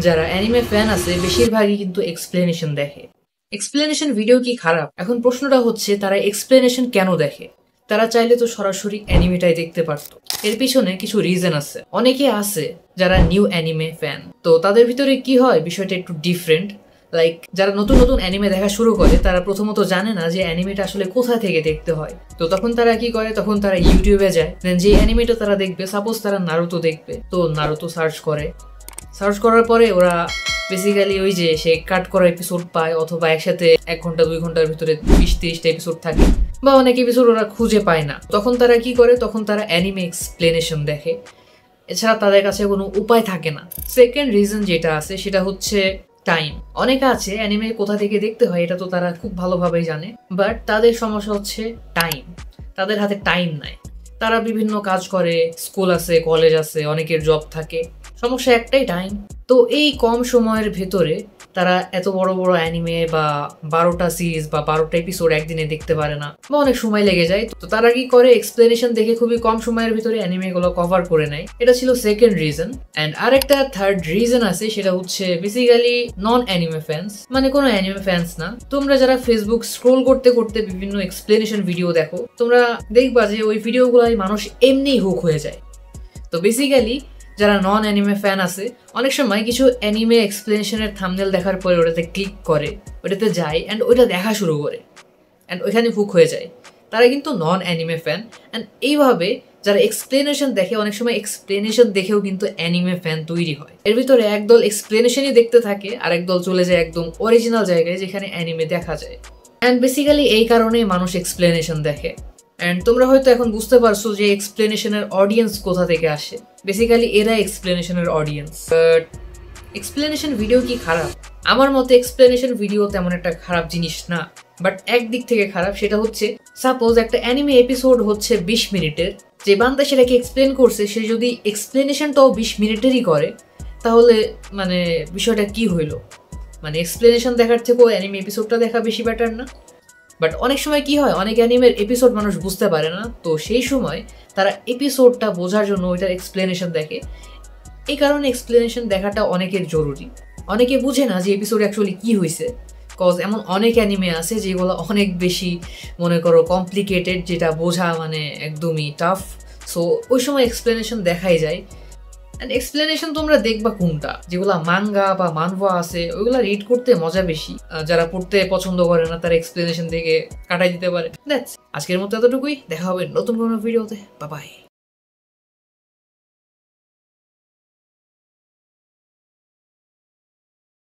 যারা anime fan আছে বেশিরভাগই কিন্তু এক্সপ্লেনেশন দেখে। এক্সপ্লেনেশন ভিডিও কি খারাপ? এখন প্রশ্নটা হচ্ছে তারা এক্সপ্লেনেশন কেন দেখে? তারা চাইলে তো সরাসরি অ্যানিমেটাই দেখতে পারতো। এর পিছনে কিছু রিজন আছে। অনেকে আছে যারা নিউ অ্যানিমে ফ্যান, তো তাদের ভিতরে কি হয় বিষয়টা একটু ডিফারেন্ট। লাইক যারা নতুন নতুন অ্যানিমে দেখা শুরু করে তারা প্রথমত জানে না যে অ্যানিমেটা আসলে কোথা থেকে দেখতে হয়। তো তখন তারা কি করে, তখন তারা ইউটিউবে যায়, দেন যে অ্যানিমেটা তারা দেখবে, সাপোজ তারা নারুতো দেখবে, তো নারুতো সার্চ করার পরে ওরা বেসিক্যালি ওই যে সে কাট করা এপিসোড পায়, অথবা একসাথে 1 ঘন্টা 2 ঘন্টার ভিতরে 20-30টা এপিসোড থাকে, বা অনেক এপিসোড ওরা খুঁজে পায় না। তখন তারা কি করে, তখন তারা অ্যানিমে এক্সপ্লেনেশন দেখে। এছাড়া তাদের কাছে কোনো উপায় থাকে না। সেকেন্ড রিজন যেটা আছে সেটা হচ্ছে টাইম। অনেকে আছে অ্যানিমে কোথা থেকে দেখতে হয় এটা তো তারা খুব ভালোভাবেই জানে, বাট তাদের সমস্যা হচ্ছে টাইম। তাদের হাতে টাইম নাই, তারা বিভিন্ন কাজ করে, স্কুল আছে, কলেজ আছে, অনেকের জব থাকে, সমস্যা একটাই টাইম। তো এই কম সময়ের ভেতরে তারা এত বড় বড় অ্যানিমে বা 12টা সিরিজ বা 12টা এপিসোড একদিনে দেখতে পারে না, বা অনেক সময় লেগে যায়। তো তারা কি করে, এক্সপ্লেনেশন দেখে খুবই কম সময়ের ভিতরে অ্যানিমে গুলো কভার করে নেয়। এটা ছিল সেকেন্ড রিজন। অ্যান্ড আরেকটা থার্ড রিজন আছে, সেটা হচ্ছে বেসিক্যালি নন অ্যানিমে ফ্যান্স, মানে কোনো অ্যানিমে ফ্যান্স না। তোমরা যারা ফেসবুক স্ক্রোল করতে করতে বিভিন্ন এক্সপ্লেনেশন ভিডিও দেখো, তোমরা দেখবা যে ওই ভিডিওগুলোয় মানুষ এমনিই হুক হয়ে যায়। তো বেসিক্যালি যারা নন অ্যানিমে ফ্যান আছে অনেক সময় কিছু অ্যানিমে এক্সপ্লেনেশনের থাম্বনেল দেখার পরে ওটাতে ক্লিক করে, ওটাতে যায় অ্যান্ড ওইটা দেখা শুরু করে অ্যান্ড ওইখানে হুক হয়ে যায়। তারা কিন্তু নন অ্যানিমে ফ্যান। অ্যান্ড এইভাবে যারা এক্সপ্লেনেশন দেখে, অনেক সময় এক্সপ্লেনেশন দেখেও কিন্তু অ্যানিমে ফ্যান তৈরি হয়। এর ভিতরে একদল এক্সপ্লেনেশনই দেখতে থাকে, আর একদল চলে যায় একদম অরিজিনাল জায়গায় যেখানে অ্যানিমে দেখা যায়। অ্যান্ড বেসিক্যালি এই কারণেই মানুষ এক্সপ্লেনেশন দেখে। অ্যান্ড তোমরা হয়তো এখন বুঝতে পারছো যে এক্সপ্লেনেশনের অডিয়েন্স কোথা থেকে আসে। বেসিক্যালি এরা এক্সপ্লেনেশনের অডিয়েন্স। বাট এক্সপ্লেনেশন ভিডিও কি খারাপ? আমার মতে এক্সপ্লেনেশন ভিডিও তেমন একটা খারাপ জিনিস না, বাট একদিক থেকে খারাপ। সেটা হচ্ছে সাপোজ একটা অ্যানিমে এপিসোড হচ্ছে 20 মিনিটের, যে বান্দা সেটাকে এক্সপ্লেন করছে সে যদি এক্সপ্লেনেশনটাও 20 মিনিটেরই করে, তাহলে মানে বিষয়টা কি হইলো? মানে এক্সপ্লেনেশন দেখার থেকেও অ্যানিমে এপিসোডটা দেখা বেশি বেটার না? বাট অনেক সময় কি হয়, অনেক অ্যানিমের এপিসোড মানুষ বুঝতে পারে না, তো সেই সময় তারা এপিসোডটা বোঝার জন্য ওইটার এক্সপ্লেনেশন দেখে। এই কারণে এক্সপ্লেনেশন দেখাটা অনেকের জরুরি। অনেকে বুঝে না যে এপিসোড অ্যাকচুয়ালি কি হয়েছে, কজ এমন অনেক অ্যানিমে আছে যেগুলো অনেক বেশি মনে করো কমপ্লিকেটেড, যেটা বোঝা মানে একদমই টাফ। সো ওই সময় এক্সপ্লেনেশন দেখাই যায়। অ্যান্ড এক্সপ্লেনেশন তোমরা দেখবা কোনটা, যেগুলা মাঙ্গা বা মানভা আছে ওইগুলা রিড করতে মজা বেশি। যারা পড়তে পছন্দ করে না তারা এক্সপ্লেনেশন থেকে কাটাই দিতে পারে। দ্যাটস আজকের মতো এতটুকুই। দেখা হবে নতুন কোনো ভিডিওতে। Bye bye.